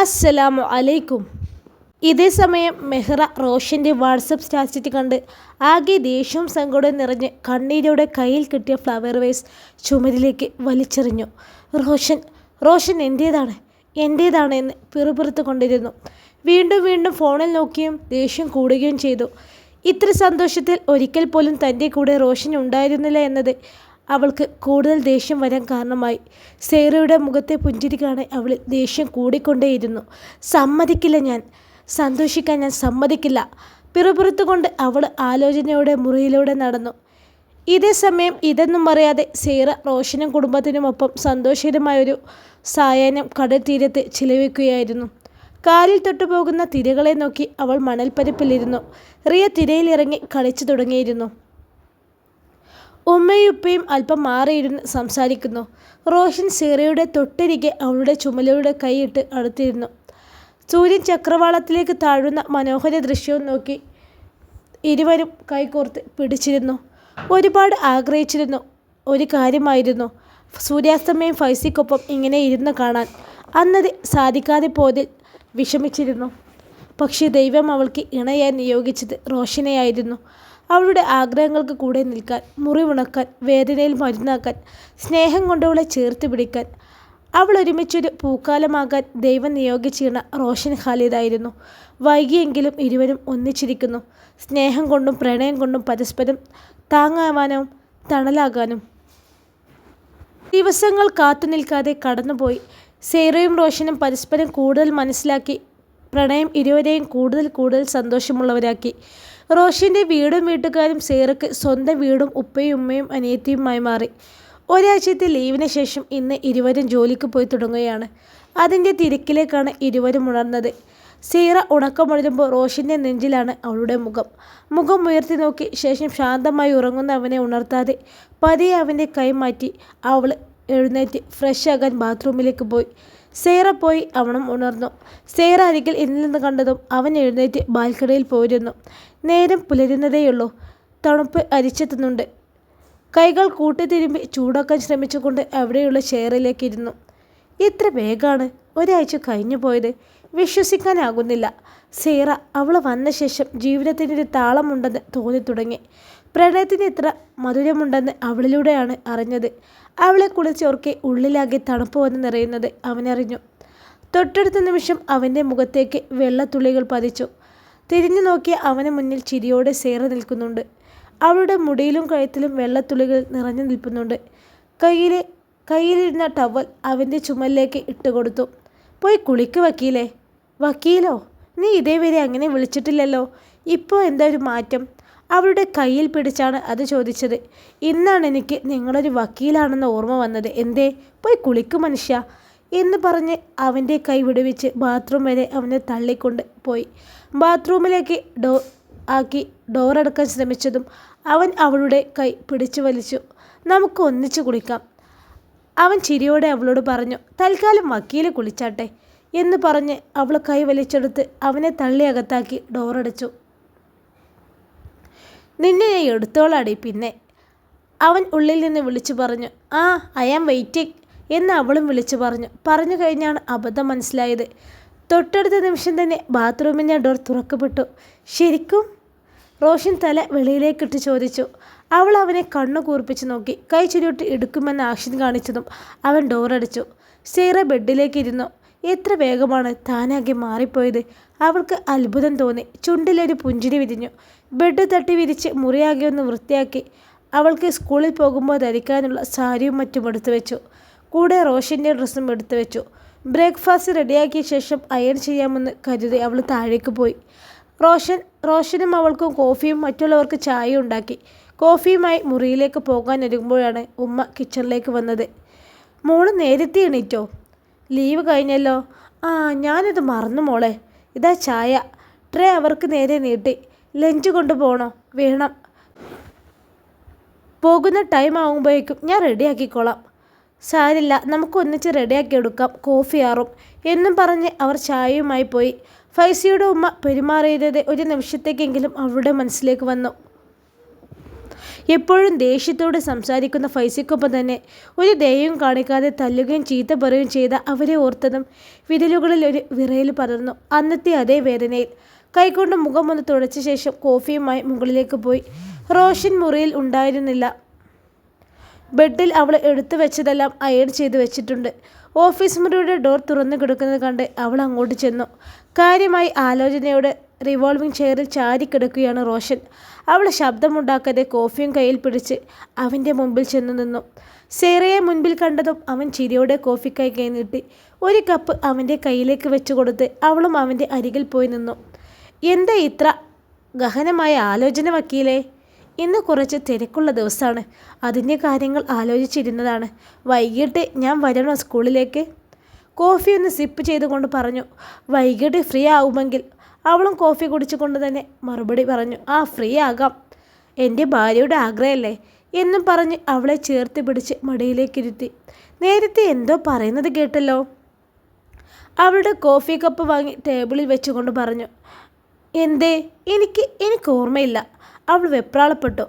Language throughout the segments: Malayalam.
അസ്സലാമു അലൈക്കും. ഇതേ സമയം മെഹ്റ റോഷൻ്റെ വാട്സപ്പ് സ്റ്റാറ്റസ് കണ്ട് ആകെ ദേഷ്യവും സങ്കടവും നിറഞ്ഞ് കണ്ണീരോടെ കയ്യിൽ കിട്ടിയ ഫ്ലവർ വേസ് ചുമരിലേക്ക് വലിച്ചെറിഞ്ഞു. റോഷൻ എൻ്റേതാണ് എന്ന് പിറുപിറുത്തു കൊണ്ടിരുന്നു. വീണ്ടും വീണ്ടും ഫോണിൽ നോക്കിയും ദേഷ്യം കൂടുകയും ചെയ്തു. ഇത്ര സന്തോഷത്തിൽ ഒരിക്കൽ പോലും തൻ്റെ കൂടെ റോഷൻ ഉണ്ടായിരുന്നില്ല എന്നത് അവൾക്ക് കൂടുതൽ ദേഷ്യം വരാൻ കാരണമായി. സേറയുടെ മുഖത്തെ പുഞ്ചിരി കാണാൻ അവളിൽ ദേഷ്യം കൂടിക്കൊണ്ടേയിരുന്നു. സന്തോഷിക്കാൻ ഞാൻ സമ്മതിക്കില്ല. പിറുപിറുത്തുകൊണ്ട് അവൾ ആലോചനയോടെ മുറിയിലൂടെ നടന്നു. ഇതേ സമയം ഇതൊന്നും അറിയാതെ സേറ റോഷനും കുടുംബത്തിനുമൊപ്പം സന്തോഷകരമായൊരു സായാഹ്നം കടൽ തീരത്ത് ചിലവഴിക്കുകയായിരുന്നു. കാലിൽ തൊട്ടുപോകുന്ന തിരകളെ നോക്കി അവൾ മണൽപ്പരപ്പിലിരുന്നു. റിയ തിരയിലിറങ്ങി കളിച്ചു തുടങ്ങിയിരുന്നു. ഉമ്മയും ഉപ്പയും അല്പം മാറിയിരുന്ന് സംസാരിക്കുന്നു. റോഷൻ സേറയുടെ തൊട്ടരികെ അവളുടെ ചുമലിലൂടെ കൈയിട്ട് അടുത്തിരുന്നു. സൂര്യൻ ചക്രവാളത്തിലേക്ക് താഴുന്ന മനോഹര ദൃശ്യവും നോക്കി ഇരുവരും കൈകോർത്ത് പിടിച്ചിരുന്നു. ഒരുപാട് ആഗ്രഹിച്ചിരുന്നു ഒരു കാര്യമായിരുന്നു സൂര്യാസ്തമയം ഫൈസിക്കൊപ്പം ഇങ്ങനെ ഇരുന്ന് കാണാൻ. അന്നത് സാധിക്കാതെ പോയതിൽ വിഷമിച്ചിരുന്നു. പക്ഷേ ദൈവം അവൾക്ക് ഇണയായി നിയോഗിച്ചത് റോഷനെയായിരുന്നു. അവളുടെ ആഗ്രഹങ്ങൾക്ക് കൂടെ നിൽക്കാൻ, മുറിവുണക്കാൻ, വേദനയിൽ മരുന്നാക്കാൻ, സ്നേഹം കൊണ്ടവളെ ചേർത്ത് പിടിക്കാൻ, അവൾ ഒരുമിച്ചൊരു പൂക്കാലമാകാൻ ദൈവം നിയോഗിച്ചിരുന്ന റോഷൻ ഖാലിദായിരുന്നു. വൈകിയെങ്കിലും ഇരുവരും ഒന്നിച്ചിരിക്കുന്നു. സ്നേഹം കൊണ്ടും പ്രണയം കൊണ്ടും പരസ്പരം താങ്ങാവാനും തണലാകാനും. ദിവസങ്ങൾ കാത്തു നിൽക്കാതെ കടന്നുപോയി. സേറയും റോഷനും പരസ്പരം കൂടുതൽ മനസ്സിലാക്കി. പ്രണയം ഇരുവരെയും കൂടുതൽ സന്തോഷമുള്ളവരാക്കി. റോഷൻ്റെ വീടും വീട്ടുകാരും സേറയ്ക്ക് സ്വന്തം വീടും ഉപ്പയും ഉമ്മയും അനിയത്തിയുമായി മാറി. ഒരാഴ്ചത്തെ ലീവിന് ശേഷം ഇന്ന് ഇരുവരും ജോലിക്ക് പോയി തുടങ്ങുകയാണ്. അതിൻ്റെ തിരക്കിലേക്കാണ് ഇരുവരും ഉണർന്നത്. സേറ ഉണക്കമുണരുമ്പോൾ റോഷൻ്റെ നെഞ്ചിലാണ് അവളുടെ മുഖം ഉയർത്തി നോക്കി ശേഷം ശാന്തമായി ഉറങ്ങുന്ന അവനെ ഉണർത്താതെ പതിയെ അവൻ്റെ കൈ മാറ്റി അവൾ എഴുന്നേറ്റ് ഫ്രഷ് ആകാൻ ബാത്റൂമിലേക്ക് പോയി. സേറ പോയി അവനും ഉണർന്നു. സേറ അരികിൽ ഇന്നിൽ കണ്ടതും അവൻ എഴുന്നേറ്റ് ബാൽക്കണിയിൽ പോയിരുന്നു. നേരം പുലരുന്നതേയുള്ളൂ. തണുപ്പ് അരിച്ചെത്തുന്നുണ്ട്. കൈകൾ കൂട്ടിത്തിരുമ്പി ചൂടാക്കാൻ ശ്രമിച്ചുകൊണ്ട് അവിടെയുള്ള ചെയറിലേക്ക് ഇരുന്നു. ഇത്ര വേഗമാണ് ഒരാഴ്ച കഴിഞ്ഞു പോയത്. വിശ്വസിക്കാനാകുന്നില്ല. സേറ അവൾ വന്ന ശേഷം ജീവിതത്തിനൊരു താളമുണ്ടെന്ന് തോന്നി തുടങ്ങി. പ്രണയത്തിന് ഇത്ര മധുരമുണ്ടെന്ന് അവളിലൂടെയാണ് അറിഞ്ഞത്. അവളെ കുളിച്ചോർക്കെ ഉള്ളിലാകെ തണുപ്പ് വന്ന് നിറയുന്നത് അവനറിഞ്ഞു. തൊട്ടടുത്ത നിമിഷം അവൻ്റെ മുഖത്തേക്ക് വെള്ളത്തുള്ളികൾ പതിച്ചു. തിരിഞ്ഞു നോക്കിയ അവന് മുന്നിൽ ചിരിയോടെ സേറ നിൽക്കുന്നുണ്ട്. അവളുടെ മുടിയിലും കഴുത്തിലും വെള്ളത്തുള്ളികൾ നിറഞ്ഞു നിൽക്കുന്നുണ്ട്. കയ്യിലിരുന്ന ടവൽ അവൻ്റെ ചുമലിലേക്ക് ഇട്ടുകൊടുത്തു. പോയി കുളിക്ക് വക്കീലേ. വക്കീലോ? നീ ഇതേവരെ അങ്ങനെ വിളിച്ചിട്ടില്ലല്ലോ. ഇപ്പോൾ എന്താ ഒരു മാറ്റം? അവളുടെ കയ്യിൽ പിടിച്ചാണ് അത് ചോദിച്ചത്. ഇന്നാണ് എനിക്ക് നിങ്ങളൊരു വക്കീലാണെന്ന് ഓർമ്മ വന്നത്. എന്തേ? പോയി കുളിക്ക് മനുഷ്യ എന്ന് പറഞ്ഞ് അവൻ്റെ കൈ വിടുവിച്ച് ബാത്റൂം വരെ അവനെ തള്ളിക്കൊണ്ട് പോയി. ബാത്റൂമിലേക്ക് ഡോറടക്കാൻ ശ്രമിച്ചതും അവൻ അവളുടെ കൈ പിടിച്ചു വലിച്ചു. നമുക്ക് ഒന്നിച്ച് കുളിക്കാം. അവൻ ചിരിയോടെ അവളോട് പറഞ്ഞു. തൽക്കാലം വക്കീല് കുളിച്ചാട്ടെ എന്ന് പറഞ്ഞ് അവൾ കൈ വലിച്ചെടുത്ത് അവനെ തള്ളി അകത്താക്കി ഡോറടച്ചു. നിന്നെ ഞാൻ എടുത്തോളാടി പിന്നെ, അവൻ ഉള്ളിൽ നിന്ന് വിളിച്ചു പറഞ്ഞു. ഐ ആം വെയിറ്റിംഗ് എന്ന് അവളും വിളിച്ചു പറഞ്ഞു കഴിഞ്ഞാണ് അബദ്ധം മനസ്സിലായത്. തൊട്ടടുത്ത നിമിഷം തന്നെ ബാത്റൂമിൻ്റെ ഡോർ തുറക്കപ്പെട്ടു. ശരിക്കും? റോഷൻ തല വെളിയിലേക്കിട്ട് ചോദിച്ചു. അവൾ അവനെ കണ്ണു കൂർപ്പിച്ച് നോക്കി. കൈ ചുരുട്ടി എടുക്കുമെന്ന് ആക്ഷൻ കാണിച്ചതും അവൻ ഡോറടിച്ചു. സേറ ബെഡിലേക്ക് ഇരുന്നു. എത്ര വേഗമാണ് താനാകെ മാറിപ്പോയത്. അവൾക്ക് അത്ഭുതം തോന്നി. ചുണ്ടിലൊരു പുഞ്ചിരി വിരിഞ്ഞു. ബെഡ് തട്ടി വിരിച്ച് മുറിയാകെ ഒന്ന് വൃത്തിയാക്കി. അവൾക്ക് സ്കൂളിൽ പോകുമ്പോൾ ധരിക്കാനുള്ള സാരിയും മറ്റും എടുത്തു വെച്ചു. കൂടെ റോഷൻ്റെ ഡ്രസ്സും എടുത്തു വെച്ചു. ബ്രേക്ക്ഫാസ്റ്റ് റെഡിയാക്കിയ ശേഷം അയൺ ചെയ്യാമെന്ന് കരുതി അവൾ താഴേക്ക് പോയി. റോഷനും അവൾക്കും കോഫിയും മറ്റുള്ളവർക്ക് ചായയും ഉണ്ടാക്കി. കോഫിയുമായി മുറിയിലേക്ക് പോകാൻ ഒരുങ്ങുമ്പോഴാണ് ഉമ്മ കിച്ചണിലേക്ക് വന്നത്. മോള് നേരത്തെ എണീറ്റോ? ലീവ് കഴിഞ്ഞല്ലോ. ഞാനത് മറന്നു മോളെ. ഇതാ ചായ. ട്രേ അവർക്ക് നേരെ നീട്ടി. ലഞ്ച് കൊണ്ടുപോകണോ? വേണം. പോകുന്ന ടൈം ആകുമ്പോഴേക്കും ഞാൻ റെഡിയാക്കിക്കോളാം. സാരില്ല, നമുക്ക് ഒന്നിച്ച് റെഡിയാക്കി എടുക്കാം. കോഫി ആറും എന്നും പറഞ്ഞ് അവർ ചായയുമായി പോയി. ഫൈസിയുടെ ഉമ്മ പെരുമാറിയത് ഒരു നിമിഷത്തേക്കെങ്കിലും അവളുടെ മനസ്സിലേക്ക് വന്നു. എപ്പോഴും ദേഷ്യത്തോടെ സംസാരിക്കുന്ന ഫൈസിക്കൊപ്പം തന്നെ ഒരു ദയവും കാണിക്കാതെ തല്ലുകയും ചീത്ത പറയുകയും ചെയ്ത അവരെ ഓർത്തതും വിരലുകളിൽ ഒരു വിറയൽ പടർന്നു. അന്നത്തെ അതേ വേദനയിൽ കൈകൊണ്ട് മുഖം ഒന്ന് തുടച്ച ശേഷം കോഫിയുമായി മുകളിലേക്ക് പോയി. റോഷൻ മുറിയിൽ ഉണ്ടായിരുന്നില്ല. ബെഡിൽ അവൾ എടുത്തു വെച്ചതെല്ലാം അയൺ ചെയ്ത് വെച്ചിട്ടുണ്ട്. ഓഫീസ് മുറിയുടെ ഡോർ തുറന്നു കിടക്കുന്നത് കണ്ട് അവൾ അങ്ങോട്ട് ചെന്നു. കാര്യമായി ആലോചനയോടെ റിവോൾവിംഗ് ചെയറിൽ ചാരിക്കിടക്കുകയാണ് റോഷൻ. അവൾ ശബ്ദമുണ്ടാക്കാതെ കോഫിയും കയ്യിൽ പിടിച്ച് അവൻ്റെ മുമ്പിൽ ചെന്നു നിന്നു. സേറയെ മുൻപിൽ കണ്ടതും അവൻ ചിരിയോടെ കോഫിക്കായി കൈ നീട്ടി ഒരു കപ്പ് അവൻ്റെ കയ്യിലേക്ക് വെച്ചു കൊടുത്ത് അവളും അവൻ്റെ അരികിൽ പോയി നിന്നു. എന്താ ഇത്ര ഗഹനമായ ആലോചന വക്കീലേ? ഇന്ന് കുറച്ച് തിരക്കുള്ള ദിവസമാണ്. അതിൻ്റെ കാര്യങ്ങൾ ആലോചിച്ചിരുന്നതാണ്. വൈകിട്ട് ഞാൻ വരണോ സ്കൂളിലേക്ക്? കോഫി ഒന്ന് സിപ്പ് ചെയ്തുകൊണ്ട് പറഞ്ഞു. വൈകിട്ട് ഫ്രീ ആവുമെങ്കിൽ? അവളും കോഫി കുടിച്ചുകൊണ്ട് തന്നെ മറുപടി പറഞ്ഞു. ആ, ഫ്രീ ആകാം. എൻ്റെ ഭാര്യയുടെ ആഗ്രഹമല്ലേ എന്നും പറഞ്ഞ് അവളെ ചേർത്ത് പിടിച്ച് മടിയിലേക്കിരുത്തി. നേരത്തെ എന്തോ പറയുന്നത് കേട്ടല്ലോ. അവളുടെ കോഫി കപ്പ് വാങ്ങി ടേബിളിൽ വെച്ചുകൊണ്ട് പറഞ്ഞു. എന്തേ? എനിക്ക് ഓർമ്മയില്ല. അവൾ വെപ്രാളപ്പെട്ടു.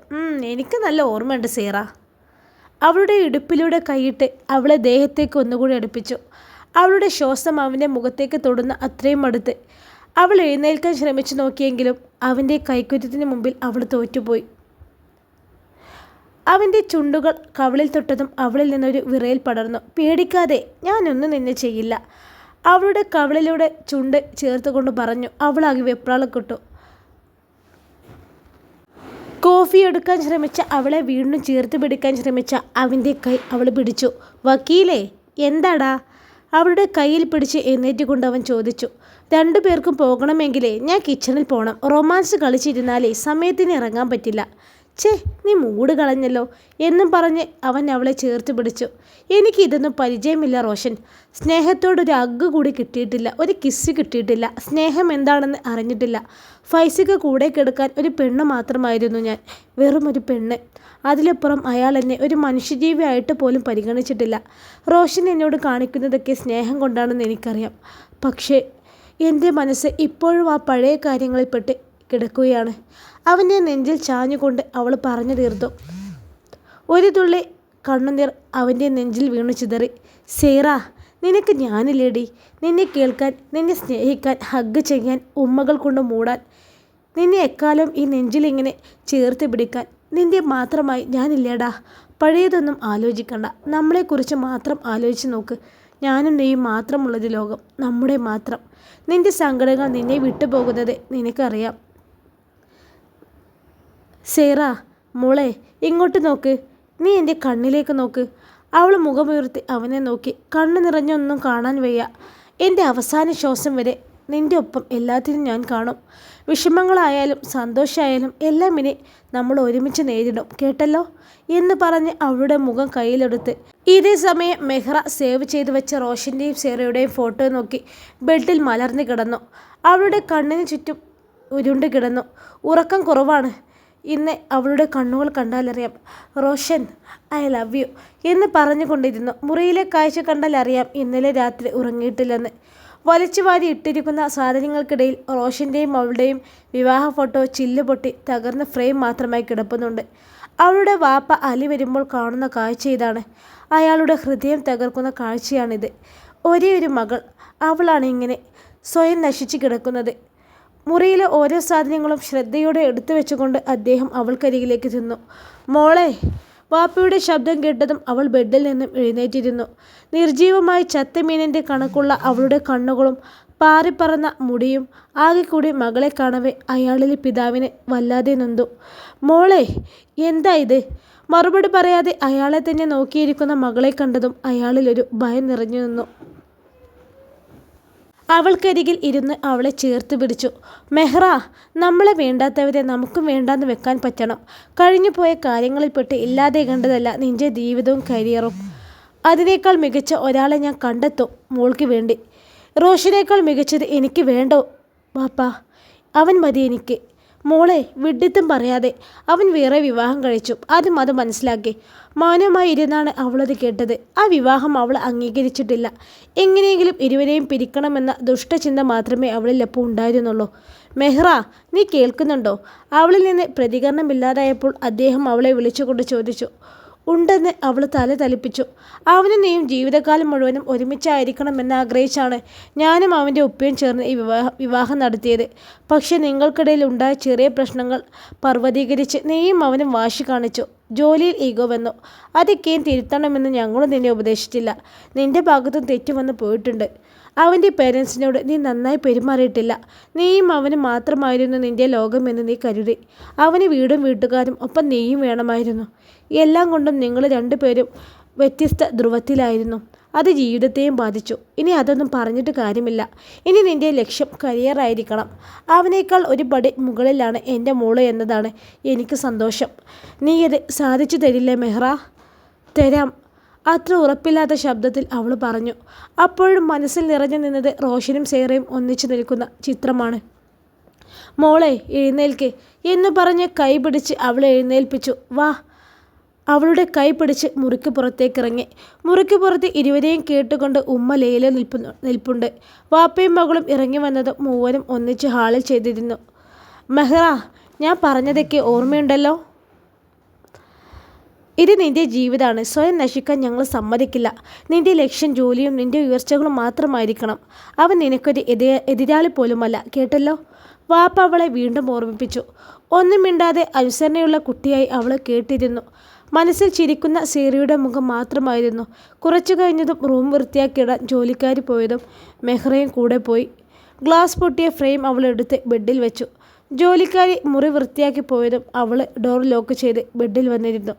എനിക്ക് നല്ല ഓർമ്മയുണ്ട് സീറ. അവളുടെ ഇടുപ്പിലൂടെ കൈയിട്ട് അവളെ ദേഹത്തേക്ക് ഒന്നുകൂടി അടുപ്പിച്ചു. അവളുടെ ശ്വാസം അവൻ്റെ മുഖത്തേക്ക് തൊടുന്ന അത്രയും അടുത്ത്. അവൾ എഴുന്നേൽക്കാൻ ശ്രമിച്ചു നോക്കിയെങ്കിലും അവൻ്റെ കൈക്കുറ്റത്തിന് മുമ്പിൽ അവൾ തോറ്റുപോയി. അവൻ്റെ ചുണ്ടുകൾ കവിളിൽ തൊട്ടതും അവളിൽ നിന്നൊരു വിറയൽ പടർന്നു. പേടിക്കാതെ, ഞാനൊന്നും നിന്നെ ചെയ്യില്ല. അവളുടെ കവിളിലൂടെ ചുണ്ട് ചേർത്തുകൊണ്ട് പറഞ്ഞു. അവളാകെ വെപ്രാളപ്പെട്ടു. കോഫി എടുക്കാൻ ശ്രമിച്ച അവളെ വീണ്ടും ചേർത്ത് പിടിക്കാൻ ശ്രമിച്ച അവൻ്റെ കൈ അവൾ പിടിച്ചു. വക്കീലേ, എന്താടാ? അവളുടെ കയ്യിൽ പിടിച്ച് എഴുന്നേറ്റുകൊണ്ട് അവൻ ചോദിച്ചു. രണ്ടുപേർക്കും പോകണമെങ്കിലേ ഞാൻ കിച്ചണിൽ പോകണം. റൊമാൻസ് കളിച്ചിരുന്നാലേ സമയത്തിന് ഇറങ്ങാൻ പറ്റില്ല. ഛേ, നീ മൂട് കളഞ്ഞല്ലോ എന്നും പറഞ്ഞ് അവൻ അവളെ ചേർത്ത് പിടിച്ചു. എനിക്കിതൊന്നും പരിചയമില്ല റോഷൻ. സ്നേഹത്തോടൊരു അഗ്ഗ് കൂടി കിട്ടിയിട്ടില്ല, ഒരു കിസ് കിട്ടിയിട്ടില്ല, സ്നേഹം എന്താണെന്ന് അറിഞ്ഞിട്ടില്ല. ഫൈസിക്ക് കൂടെ കിടക്കാൻ ഒരു പെണ്ണ് മാത്രമായിരുന്നു ഞാൻ, വെറും ഒരു പെണ്ണ്. അതിലപ്പുറം അയാൾ എന്നെ ഒരു മനുഷ്യജീവിയായിട്ട് പോലും പരിഗണിച്ചിട്ടില്ല. റോഷൻ എന്നോട് കാണിക്കുന്നതൊക്കെ സ്നേഹം കൊണ്ടാണെന്ന് എനിക്കറിയാം. പക്ഷേ എൻ്റെ മനസ്സ് ഇപ്പോഴും ആ പഴയ കാര്യങ്ങളിൽപ്പെട്ട് കിടക്കുകയാണ്. അവൻ്റെ നെഞ്ചിൽ ചാഞ്ഞുകൊണ്ട് അവൾ പറഞ്ഞു തീർത്തു. ഒരു തുള്ളി കണ്ണുനീർ അവൻ്റെ നെഞ്ചിൽ വീണു ചിതറി. സേറ, നിനക്ക് ഞാനില്ലേടി? നിന്നെ കേൾക്കാൻ, നിന്നെ സ്നേഹിക്കാൻ, ഹഗ് ചെയ്യാൻ, ഉമ്മകൾ കൊണ്ട് മൂടാൻ, നിന്നെ എക്കാലം ഈ നെഞ്ചിലിങ്ങനെ ചേർത്ത് പിടിക്കാൻ നിൻ്റെ മാത്രമായി ഞാനില്ലേടാ. പഴയതൊന്നും ആലോചിക്കണ്ട, നമ്മളെക്കുറിച്ച് മാത്രം ആലോചിച്ച് നോക്ക്. ഞാനും നീയും മാത്രമുള്ളൊരു ലോകം, നമ്മുടെ മാത്രം. നിൻ്റെ സങ്കടങ്ങൾ നിന്നെ വിട്ടുപോകുന്നത് നിനക്കറിയാം. സേറ മോളെ, ഇങ്ങോട്ട് നോക്ക്. നീ എൻ്റെ കണ്ണിലേക്ക് നോക്ക്. അവൾ മുഖമുയർത്തി അവനെ നോക്കി. കണ്ണ് നിറഞ്ഞൊന്നും കാണാൻ വയ്യ. എൻ്റെ അവസാന ശ്വാസം വരെ നിൻ്റെ ഒപ്പം എല്ലാത്തിനും ഞാൻ കാണും. വിഷമങ്ങളായാലും സന്തോഷമായാലും എല്ലാം ഇനി നമ്മൾ ഒരുമിച്ച് നേരിടും, കേട്ടല്ലോ എന്ന് പറഞ്ഞ് അവളുടെ മുഖം കയ്യിലെടുത്ത്. ഇതേ സമയം മെഹ്റ സേവ് ചെയ്തു വെച്ച റോഷൻ്റെയും സേറയുടെയും ഫോട്ടോ നോക്കി ബെഡിൽ മലർന്നു കിടന്നു. അവളുടെ കണ്ണിന് ചുറ്റും ഉരുണ്ട് കിടന്നു. ഉറക്കം കുറവാണ്. ഇന്ന് അവളുടെ കണ്ണുകൾ കണ്ടാലറിയാം. റോഷൻ, ഐ ലവ് യു എന്ന് പറഞ്ഞുകൊണ്ടിരുന്നു. മുറിയിലെ കാഴ്ച കണ്ടാലറിയാം ഇന്നലെ രാത്രി ഉറങ്ങിയിട്ടില്ലെന്ന്. വലിച്ചു വാരി ഇട്ടിരിക്കുന്ന സാധനങ്ങൾക്കിടയിൽ റോഷൻ്റെയും അവളുടെയും വിവാഹ ഫോട്ടോ ചില്ല് പൊട്ടി തകർന്ന ഫ്രെയിം മാത്രമായി കിടപ്പുന്നുണ്ട്. അവളുടെ വാപ്പ അലി വരുമ്പോൾ കാണുന്ന കാഴ്ച ഇതാണ്. അയാളുടെ ഹൃദയം തകർക്കുന്ന കാഴ്ചയാണിത്. ഒരേ ഒരു മകൾ, അവളാണ് ഇങ്ങനെ സ്വയം നശിച്ചു കിടക്കുന്നത്. മുറിയിലെ ഓരോ സാധനങ്ങളും ശ്രദ്ധയോടെ എടുത്തു വെച്ചുകൊണ്ട് അദ്ദേഹം അവൾക്കരികിലേക്ക് ചെന്നു. മോളെ! വാപ്പയുടെ ശബ്ദം കേട്ടതും അവൾ ബെഡിൽ നിന്നും എഴുന്നേറ്റിരുന്നു. നിർജീവമായി ചത്ത മീനിൻ്റെ കണക്കുള്ള അവളുടെ കണ്ണുകളും പാറിപ്പറന്ന മുടിയും ആകെ കൂടി മകളെ കാണവേ അയാളിലെ പിതാവിനെ വല്ലാതെ നൊന്തു. മോളെ, എന്താ ഇത്? മറുപടി പറയാതെ അയാളെ തന്നെ നോക്കിയിരിക്കുന്ന മകളെ കണ്ടതും അയാളിലൊരു ഭയം നിറഞ്ഞു നിന്നു. അവൾക്കരികിൽ ഇരുന്ന് അവളെ ചേർത്ത് പിടിച്ചു. മെഹ്റ, നമ്മളെ വേണ്ടാത്തവരെ നമുക്കും വേണ്ടാന്ന് വെക്കാൻ പറ്റണം. കഴിഞ്ഞു പോയ കാര്യങ്ങളിൽപ്പെട്ട് ഇല്ലാതെ കണ്ടതല്ല നിൻ്റെ ജീവിതവും കരിയറും. അതിനേക്കാൾ മികച്ച ഒരാളെ ഞാൻ കണ്ടെത്തും മോൾക്ക് വേണ്ടി. റോഷനേക്കാൾ മികച്ചത് എനിക്ക് വേണ്ടോ വാപ്പാ? അവൻ മതി എനിക്ക്. മോളെ വിഡ്ഢിത്തം പറയാതെ അവൻ വേറെ വിവാഹം കഴിച്ചു. ആദ്യം അത് മനസ്സിലാക്കി. മൗനമായി ഇരുന്നാണ് അവളത് കേട്ടത്. ആ വിവാഹം അവൾ അംഗീകരിച്ചിട്ടില്ല. എങ്ങനെയെങ്കിലും ഇരുവരെയും പിരിക്കണമെന്ന ദുഷ്ടചിന്ത മാത്രമേ അവളിൽ എപ്പോൾ ഉണ്ടായിരുന്നുള്ളൂ. മെഹ്റ, നീ കേൾക്കുന്നുണ്ടോ? അവളിൽ നിന്ന് പ്രതികരണമില്ലാതായപ്പോൾ അദ്ദേഹം അവളെ വിളിച്ചുകൊണ്ട് ചോദിച്ചു. ഉണ്ടെന്ന് അവൾ തല തലിപ്പിച്ചു. അവനും നീയും ജീവിതകാലം മുഴുവനും ഒരുമിച്ചായിരിക്കണമെന്ന് ആഗ്രഹിച്ചാണ് ഞാനും അവൻ്റെ ഉപ്പയും ചേർന്ന് ഈ വിവാഹം നടത്തിയത്. പക്ഷെ നിങ്ങൾക്കിടയിൽ ഉണ്ടായ ചെറിയ പ്രശ്നങ്ങൾ പർവ്വതീകരിച്ച് നീയും അവനും വാശി കാണിച്ചു. ജോലിയിൽ ഈഗോ വന്നു. അതൊക്കെയും തിരുത്തണമെന്ന് ഞങ്ങളും നിന്നെ ഉപദേശിച്ചില്ല. നിന്റെ ഭാഗത്തും തെറ്റുവന്ന് പോയിട്ടുണ്ട്. അവൻ്റെ പേരൻസിനോട് നീ നന്നായി പെരുമാറിയിട്ടില്ല. നീയും അവനും മാത്രമായിരുന്നു നിന്റെ ലോകമെന്ന് നീ കരുതി. അവന് വീടും വീട്ടുകാരും ഒപ്പം നീയും വേണമായിരുന്നു. എല്ലാം കൊണ്ടും നിങ്ങൾ രണ്ടുപേരും വ്യത്യസ്ത ധ്രുവത്തിലായിരുന്നു. അത് ജീവിതത്തെയും ബാധിച്ചു. ഇനി അതൊന്നും പറഞ്ഞിട്ട് കാര്യമില്ല. ഇനി നിന്റെ ലക്ഷ്യം കരിയറായിരിക്കണം. അവനേക്കാൾ ഒരു പടി മുകളിലാണ് എൻ്റെ മോള് എന്നതാണ് എനിക്ക് സന്തോഷം. നീ അത് സാധിച്ചു തരില്ലേ മെഹ്റ? തരാം, അത്ര ഉറപ്പില്ലാത്ത ശബ്ദത്തിൽ അവൾ പറഞ്ഞു. അപ്പോഴും മനസ്സിൽ നിറഞ്ഞു നിന്നത് റോഷനും സേറയും ഒന്നിച്ചു നിൽക്കുന്ന ചിത്രമാണ്. മോളെ എഴുന്നേൽക്ക് എന്ന് പറഞ്ഞ് കൈ പിടിച്ച് അവളെ എഴുന്നേൽപ്പിച്ചു. വാ. അവളുടെ കൈ പിടിച്ച് മുറിക്ക് പുറത്തേക്കിറങ്ങി. മുറിക്ക് പുറത്ത് ഇരുവരെയും കേട്ടുകൊണ്ട് ഉമ്മ ലൈല നിൽപ്പുണ്ട്. വാപ്പയും മകളും ഇറങ്ങി വന്നതും മൂവരും ഒന്നിച്ച് ഹാളിൽ ചെയ്തിരുന്നു. മെഹ്റ, ഞാൻ പറഞ്ഞതൊക്കെ ഓർമ്മയുണ്ടല്ലോ? ഇത് നിന്റെ ജീവിതമാണ്. സ്വയം നശിക്കാൻ ഞങ്ങൾ സമ്മതിക്കില്ല. നിന്റെ ലക്ഷ്യം ജോലിയും നിന്റെ ഉയർച്ചകളും മാത്രമായിരിക്കണം. അവൻ നിനക്കൊരു എതിരാളി പോലുമല്ല, കേട്ടല്ലോ? വാപ്പ അവളെ വീണ്ടും ഓർമ്മിപ്പിച്ചു. ഒന്നും മിണ്ടാതെ അനുസരണയുള്ള കുട്ടിയായി അവൾ കേട്ടിരുന്നു. മനസ്സിൽ ചിരിക്കുന്ന സേറിയുടെ മുഖം മാത്രമായിരുന്നു. കുറച്ചു കഴിഞ്ഞതും റൂം വൃത്തിയാക്കിയിടാൻ ജോലിക്കാരി പോയതും മെഹ്റയും കൂടെ പോയി. ഗ്ലാസ് പൊട്ടിയ ഫ്രെയിം അവൾ എടുത്ത് ബെഡിൽ വെച്ചു. ജോലിക്കാരി മുറി വൃത്തിയാക്കി പോയതും അവൾ ഡോർ ലോക്ക് ചെയ്ത് ബെഡിൽ വന്നിരുന്നു.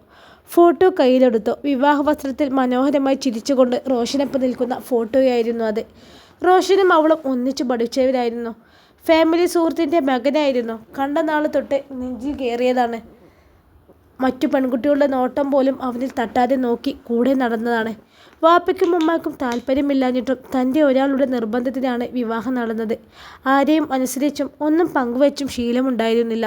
ഫോട്ടോ കയ്യിലെടുത്തു. വിവാഹ വസ്ത്രത്തിൽ മനോഹരമായി ചിരിച്ചുകൊണ്ട് റോഷനൊപ്പം നിൽക്കുന്ന ഫോട്ടോയായിരുന്നു അത്. റോഷനും അവളും ഒന്നിച്ചു പഠിച്ചവരായിരുന്നു. ഫാമിലി സുഹൃത്തിൻ്റെ മകനായിരുന്നു. കണ്ട നാൾ തൊട്ട് നെഞ്ചിൽ കയറിയതാണ്. മറ്റു പെൺകുട്ടികളുടെ നോട്ടം പോലും അവനിൽ തട്ടാതെ നോക്കി കൂടെ നടന്നതാണ്. വാപ്പയ്ക്കും ഉമ്മയ്ക്കും താല്പര്യമില്ലാഞ്ഞിട്ടും തൻ്റെ ഒരാളുടെ നിർബന്ധത്തിനാണ് വിവാഹം നടന്നത്. ആരെയും അനുസരിച്ചും ഒന്നും പങ്കുവച്ചും ശീലമുണ്ടായിരുന്നില്ല.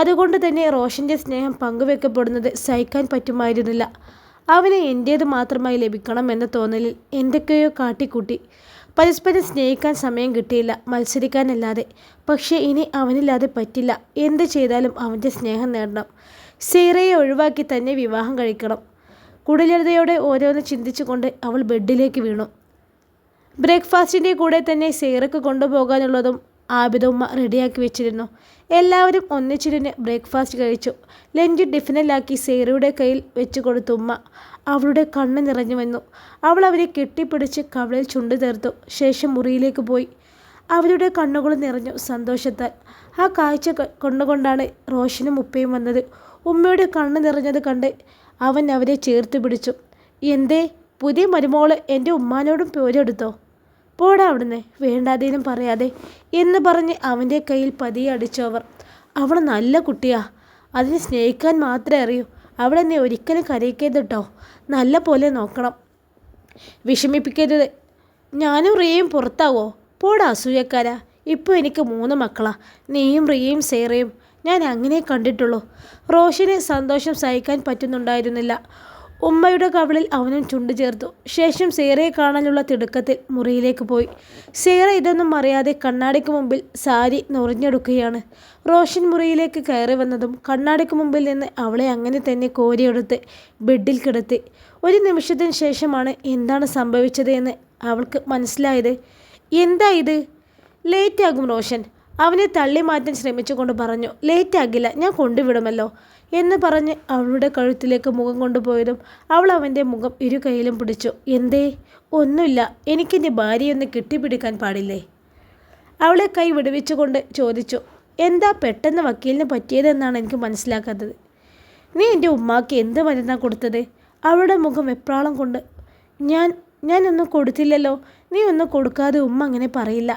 അതുകൊണ്ട് തന്നെ റോഷൻ്റെ സ്നേഹം പങ്കുവെക്കപ്പെടുന്നത് സഹിക്കാൻ പറ്റുമായിരുന്നില്ല. അവന് എൻ്റേത് മാത്രമായി ലഭിക്കണം എന്ന തോന്നലിൽ എന്തൊക്കെയോ കാട്ടിക്കൂട്ടി. പരസ്പരം സ്നേഹിക്കാൻ സമയം കിട്ടിയില്ല, മത്സരിക്കാനല്ലാതെ. പക്ഷേ ഇനി അവനില്ലാതെ പറ്റില്ല. എന്ത് ചെയ്താലും അവൻ്റെ സ്നേഹം നേടണം. സേറയെ ഒഴിവാക്കി തന്നെ വിവാഹം കഴിക്കണം. കുടിലതയോടെ ഓരോന്ന് ചിന്തിച്ചുകൊണ്ട് അവൾ ബെഡിലേക്ക് വീണു. ബ്രേക്ക്ഫാസ്റ്റിൻ്റെ കൂടെ തന്നെ സേറയ്ക്ക് കൊണ്ടുപോകാനുള്ളതും ആബിദുമ്മ റെഡിയാക്കി വെച്ചിരുന്നു. എല്ലാവരും ഒന്നിച്ചിരുന്ന് ബ്രേക്ക്ഫാസ്റ്റ് കഴിച്ചു. ലഞ്ച് ടിഫിനിലാക്കി സേറയുടെ കയ്യിൽ വെച്ച് കൊടുത്തു ഉമ്മ. അവളുടെ കണ്ണ് നിറഞ്ഞു വന്നു. അവൾ അവരെ കെട്ടിപ്പിടിച്ച് കവളിൽ ചുണ്ടു ചേർത്തു. ശേഷം മുറിയിലേക്ക് പോയി. അവരുടെ കണ്ണുകൾ നിറഞ്ഞു സന്തോഷത്താൽ. ആ കാഴ്ച കൊണ്ടുകൊണ്ടാണ് റോഷനും ഉപ്പയും വന്നത്. ഉമ്മയുടെ കണ്ണ് നിറഞ്ഞത് കണ്ട് അവൻ അവരെ ചേർത്ത് പിടിച്ചു. എന്തേ, പുതിയ മരുമോള് എൻ്റെ ഉമ്മാനോടും പോരെടുത്തോ? പോടാ അവിടുന്ന്, വേണ്ടാതേനും പറയാതെ എന്ന് പറഞ്ഞ് അവൻ്റെ കയ്യിൽ പതിയെ അടിച്ചു അവർ. അവൾ നല്ല കുട്ടിയാ, അതിനെ സ്നേഹിക്കാൻ മാത്രമേ അറിയൂ. അവളെന്നെ ഒരിക്കലും കരയിക്കരുത് കേട്ടോ. നല്ല പോലെ നോക്കണം, വിഷമിപ്പിക്കരുത്. ഞാനും റിയയും പുറത്താവോ? പോടാ അസൂയക്കാരാ. ഇപ്പോൾ എനിക്ക് 3 മക്കളാ, നീയും റിയയും സേറയും. ഞാൻ അങ്ങനെ കണ്ടിട്ടുള്ളൂ. റോഷന് സന്തോഷം സഹിക്കാൻ പറ്റുന്നുണ്ടായിരുന്നില്ല. ഉമ്മയുടെ കവിളിൽ അവനും ചുണ്ടു ചേർത്തു. ശേഷം സേറയെ കാണാനുള്ള തിടുക്കത്തിൽ മുറിയിലേക്ക് പോയി. സേറ ഇതൊന്നും അറിയാതെ കണ്ണാടിക്ക് മുമ്പിൽ സാരി നുറിഞ്ഞെടുക്കുകയാണ്. റോഷൻ മുറിയിലേക്ക് കയറി വന്നതും കണ്ണാടിക്ക് മുമ്പിൽ നിന്ന് അവളെ അങ്ങനെ തന്നെ കോരിയെടുത്ത് ബെഡിൽ കിടത്തി. ഒരു നിമിഷത്തിന് ശേഷമാണ് എന്താണ് സംഭവിച്ചത് എന്ന് അവൾക്ക് മനസ്സിലായത്. എന്താ ഇത്? ലേറ്റാകും റോഷൻ, അവനെ തള്ളി മാറ്റാൻ ശ്രമിച്ചുകൊണ്ട് പറഞ്ഞു. ലേറ്റാകില്ല, ഞാൻ കൊണ്ടുവിടുമല്ലോ എന്ന് പറഞ്ഞ് അവളുടെ കഴുത്തിലേക്ക് മുഖം കൊണ്ടുപോയതും അവൾ അവൻ്റെ മുഖം ഇരു കൈയിലും പിടിച്ചു. എന്തേ? ഒന്നുമില്ല, എനിക്കെൻ്റെ ഭാര്യയൊന്ന് കെട്ടിപ്പിടിക്കാൻ പാടില്ലേ? അവളെ കൈ വിടുവിച്ചുകൊണ്ട് ചോദിച്ചു. എന്താ പെട്ടെന്ന് വക്കീലിന് പറ്റിയതെന്നാണ് എനിക്ക് മനസ്സിലാക്കാത്തത്. നീ എൻ്റെ ഉമ്മാക്ക് എന്ത് മരുന്നാണ് കൊടുത്തത്? അവളുടെ മുഖം വെപ്രാളം കൊണ്ട്. ഞാനൊന്നും കൊടുത്തില്ലല്ലോ. നീ ഒന്നും കൊടുക്കാതെ ഉമ്മ അങ്ങനെ പറയില്ല.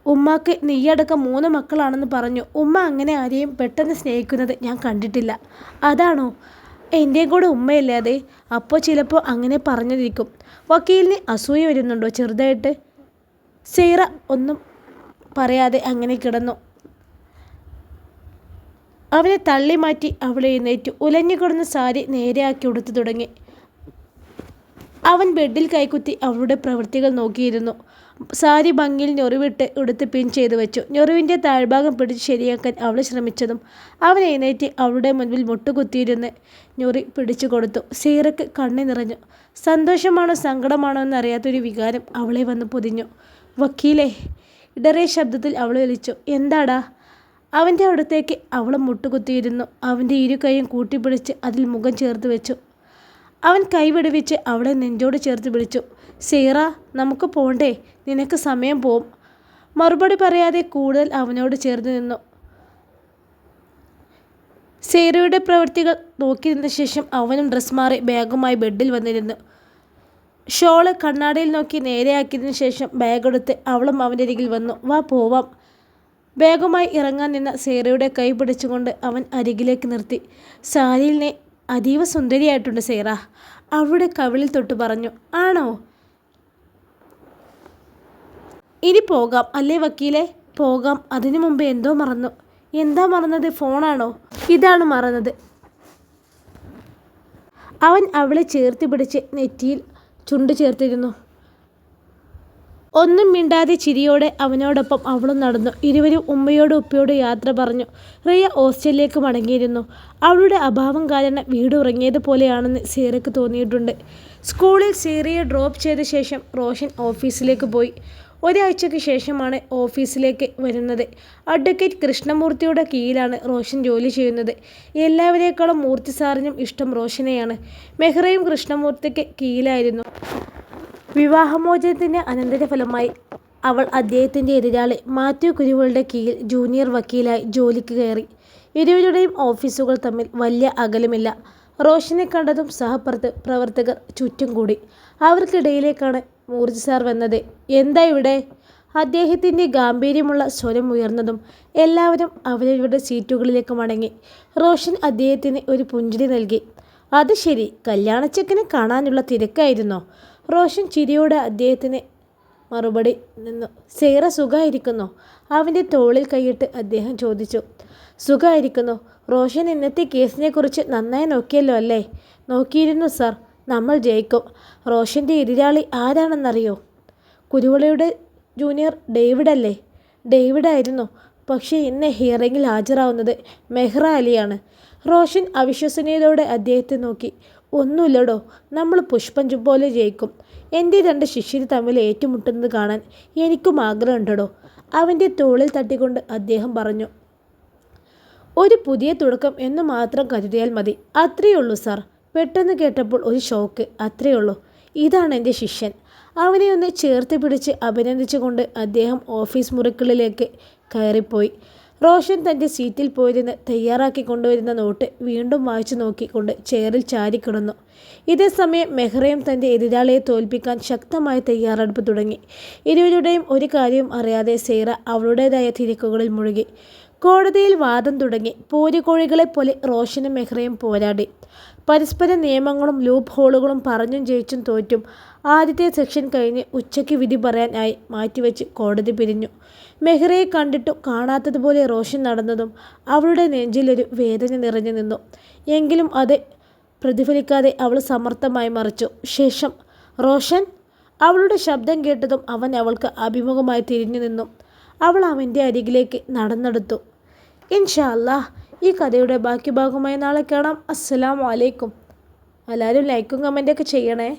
ഉമ്മാക്ക് നീയടക്കം 3 മക്കളാണെന്ന് പറഞ്ഞു. ഉമ്മ അങ്ങനെ ആരെയും പെട്ടെന്ന് സ്നേഹിക്കുന്നത് ഞാൻ കണ്ടിട്ടില്ല. അതാണോ? എൻ്റെയും കൂടെ ഉമ്മയല്ലേ അത്? അപ്പോൾ ചിലപ്പോൾ അങ്ങനെ പറഞ്ഞിരിക്കും. വക്കീലിന് അസൂയ വരുന്നുണ്ടോ ചെറുതായിട്ട്? സേറ ഒന്നും പറയാതെ അങ്ങനെ കിടന്നു. അവനെ തള്ളി മാറ്റി അവൾ എഴുന്നേറ്റു. ഉലഞ്ഞുകിടന്ന സാരി നേരെയാക്കി ഉടുത്തു തുടങ്ങി. അവൻ ബെഡിൽ കൈക്കുത്തി അവളുടെ പ്രവൃത്തികൾ നോക്കിയിരുന്നു. സാരി ഭംഗിയിൽ ഞൊറിവിട്ട് ഉടുത്ത് പിൻ ചെയ്തു വെച്ചു. ഞൊറിവിൻ്റെ താഴ്ഭാഗം പിടിച്ച് ശരിയാക്കാൻ അവൾ ശ്രമിച്ചതും അവൻ എഴുന്നേറ്റ് അവളുടെ മുൻപിൽ മുട്ടുകുത്തിയിരുന്ന് ഞൊറി പിടിച്ചു കൊടുത്തു. സീറയ്ക്ക് കണ്ണി നിറഞ്ഞു. സന്തോഷമാണോ സങ്കടമാണോ എന്നറിയാത്തൊരു വികാരം അവളെ വന്ന് പൊതിഞ്ഞു. വക്കീലേ, ഇടറിയ ശബ്ദത്തിൽ അവൾ വിളിച്ചു. എന്താടാ? അവൻ്റെ അടുത്തേക്ക് അവൾ മുട്ടുകുത്തിയിരുന്നു. അവൻ്റെ ഇരു കൈയും കൂട്ടിപ്പിടിച്ച് അതിൽ മുഖം ചേർത്ത് വെച്ചു. അവൻ കൈ വിടുവിച്ച് അവളെ നെഞ്ചോട് ചേർത്ത് പിടിച്ചു. സീറ, നമുക്ക് പോണ്ടേ? നിനക്ക് സമയം പോവും. മറുപടി പറയാതെ കൂടുതൽ അവനോട് ചേർന്ന് നിന്നു. സീറയുടെ പ്രവൃത്തികൾ നോക്കി നിന്ന ശേഷം അവനും ഡ്രസ് മാറി ബാഗുമായി ബെഡിൽ വന്നിരുന്നു. ഷോള് കണ്ണാടിയിൽ നോക്കി നേരെയാക്കിയതിനു ശേഷം ബാഗെടുത്ത് അവളും അവൻ്റെ അരികിൽ വന്നു. വാ പോവാം. ബാഗുമായി ഇറങ്ങാൻ നിന്ന സീറയുടെ കൈ പിടിച്ചുകൊണ്ട് അവൻ അരികിലേക്ക് നിർത്തി. സാരിയിൽ നീ അതീവ സുന്ദരിയായിട്ടുണ്ട് സീറ, അവളുടെ കവിളിൽ തൊട്ട് പറഞ്ഞു. ആണോ? ഇനി പോകാം അല്ലേ വക്കീലെ? പോകാം. അതിനു മുമ്പ് എന്തോ മറന്നു. എന്താ മറന്നത്? ഫോണാണോ? ഇതാണ് മറന്നത്. അവൻ അവളെ ചേർത്ത് പിടിച്ച് നെറ്റിയിൽ ചുണ്ടു ചേർത്തിരുന്നു. ഒന്നും മിണ്ടാതെ ചിരിയോടെ അവനോടൊപ്പം അവളും നടന്നു. ഇരുവരും ഉമ്മയോടും ഉപ്പയോടും യാത്ര പറഞ്ഞു. റിയ ഹോസ്റ്റലിലേക്ക് മടങ്ങിയിരുന്നു. അവളുടെ അഭാവം കാരണം വീട് ഉറങ്ങിയതുപോലെയാണെന്ന് സീറയ്ക്ക് തോന്നിയിട്ടുണ്ട്. സ്കൂളിൽ സീറയെ ഡ്രോപ്പ് ചെയ്ത ശേഷം റോഷൻ ഓഫീസിലേക്ക് പോയി. ഒരാഴ്ചയ്ക്ക് ശേഷമാണ് ഓഫീസിലേക്ക് വരുന്നത്. അഡ്വക്കേറ്റ് കൃഷ്ണമൂർത്തിയുടെ കീഴിലാണ് റോഷൻ ജോലി ചെയ്യുന്നത്. എല്ലാവരേക്കാളും മൂർത്തി സാറിനും ഇഷ്ടം റോഷനെയാണ്. മെഹ്റയും കൃഷ്ണമൂർത്തിക്ക് കീഴിലായിരുന്നു. വിവാഹമോചനത്തിൻ്റെ അനന്തരഫലമായി അവൾ അദ്ദേഹത്തിൻ്റെ എതിരാളി മാത്യു കുരുവളുടെ കീഴിൽ ജൂനിയർ വക്കീലായി ജോലിക്ക് കയറി. ഇരുവരുടെയും ഓഫീസുകൾ തമ്മിൽ വലിയ അകലമില്ല. റോഷനെ കണ്ടതും പ്രവർത്തകർ ചുറ്റും കൂടി. അവർക്കിടയിലേക്കാണ് മൂർത്തി സാർ വന്നത്. എന്താ ഇവിടെ? അദ്ദേഹത്തിൻ്റെ ഗാംഭീര്യമുള്ള സ്വരം ഉയർന്നതും എല്ലാവരും അവരവരുടെ സീറ്റുകളിലേക്ക് മടങ്ങി. റോഷൻ അദ്ദേഹത്തിന് ഒരു പുഞ്ചിരി നൽകി. അത് ശരി, കല്യാണച്ചക്കനെ കാണാനുള്ള തിരക്കായിരുന്നോ? റോഷൻ ചിരിയോടെ അദ്ദേഹത്തിന് മറുപടി നിന്നു. സീറ സുഖമായിരിക്കുന്നോ? അവൻ്റെ തോളിൽ കൈയിട്ട് അദ്ദേഹം ചോദിച്ചു. സുഖമായിരിക്കുന്നു. റോഷൻ ഇന്നത്തെ കേസിനെക്കുറിച്ച് നന്നായി നോക്കിയല്ലോ അല്ലേ? നോക്കിയിരുന്നു സാർ. നമ്മൾ ജയിക്കും. റോഷൻ്റെ എതിരാളി ആരാണെന്നറിയോ? കുരുവളയുടെ ജൂനിയർ ഡേവിഡ് അല്ലേ? ഡേവിഡ് ആയിരുന്നു. പക്ഷേ ഇന്ന് ഹിയറിങ്ങിൽ ഹാജരാവുന്നത് മെഹ്റ അലിയാണ്. റോഷൻ അവിശ്വസനീയതയോടെ അദ്ദേഹത്തെ നോക്കി. ഒന്നുമില്ലടോ, നമ്മൾ പുഷ്പം പോലെ ജയിക്കും. എൻ്റെ രണ്ട് ശിഷ്യർ തമ്മിൽ ഏറ്റുമുട്ടുന്നത് കാണാൻ എനിക്കും ആഗ്രഹമുണ്ടോ? അവൻ്റെ തോളിൽ തട്ടിക്കൊണ്ട് അദ്ദേഹം പറഞ്ഞു. ഒരു പുതിയ തുടക്കം എന്ന് മാത്രം കരുതിയാൽ മതി. അത്രയേ ഉള്ളൂ സാർ. പെട്ടെന്ന് കേട്ടപ്പോൾ ഒരു ഷോക്ക്, അത്രയേ ഉള്ളൂ. ഇതാണ് എൻ്റെ ശിഷ്യൻ. അവനെ ഒന്ന് ചേർത്ത് പിടിച്ച് അഭിനന്ദിച്ചുകൊണ്ട് അദ്ദേഹം ഓഫീസ് മുറികളിലേക്ക് കയറിപ്പോയി. റോഷൻ തൻ്റെ സീറ്റിൽ പോയിരുന്ന് തയ്യാറാക്കി കൊണ്ടുവരുന്ന നോട്ട് വീണ്ടും വായിച്ചു നോക്കിക്കൊണ്ട് ചെയറിൽ ചാരിക്കിടന്നു. ഇതേസമയം മെഹ്റയും തൻ്റെ എതിരാളിയെ തോൽപ്പിക്കാൻ ശക്തമായ തയ്യാറെടുപ്പ് തുടങ്ങി. ഇരുവരുടെയും ഒരു കാര്യവും അറിയാതെ സീറ അവളുടേതായ തിരക്കുകളിൽ മുഴുകി. കോടതിയിൽ വാദം തുടങ്ങി. പോരുകോഴികളെപ്പോലെ റോഷനും മെഹ്റയും പോരാടി. പരസ്പര നിയമങ്ങളും ലൂപ്പ് ഹോളുകളും പറഞ്ഞും ജയിച്ചും തോറ്റും ആദ്യത്തെ സെക്ഷൻ കഴിഞ്ഞ് ഉച്ചയ്ക്ക് വിധി പറയാനായി മാറ്റിവെച്ച് കോടതി പിരിഞ്ഞു. മെഹ്റയെ കണ്ടിട്ടും കാണാത്തതുപോലെ റോഷൻ നടന്നതും അവളുടെ നെഞ്ചിലൊരു വേദന നിറഞ്ഞു നിന്നു. എങ്കിലും അത് പ്രതിഫലിക്കാതെ അവൾ സമർത്ഥമായി മറിച്ചു. ശേഷം റോഷൻ, അവളുടെ ശബ്ദം കേട്ടതും അവൻ അവൾക്ക് അഭിമുഖമായി തിരിഞ്ഞു നിന്നു. അവൾ അവൻ്റെ അരികിലേക്ക് നടന്നെടുത്തു. ഇൻഷാ അല്ലാഹ് ഈ കഥയുടെ ബാക്കി ഭാഗമായി നാളെ കാണാം. അസ്സലാമു അലൈക്കും. എല്ലാവരും ലൈക്കും കമൻറ്റൊക്കെ ചെയ്യണേ.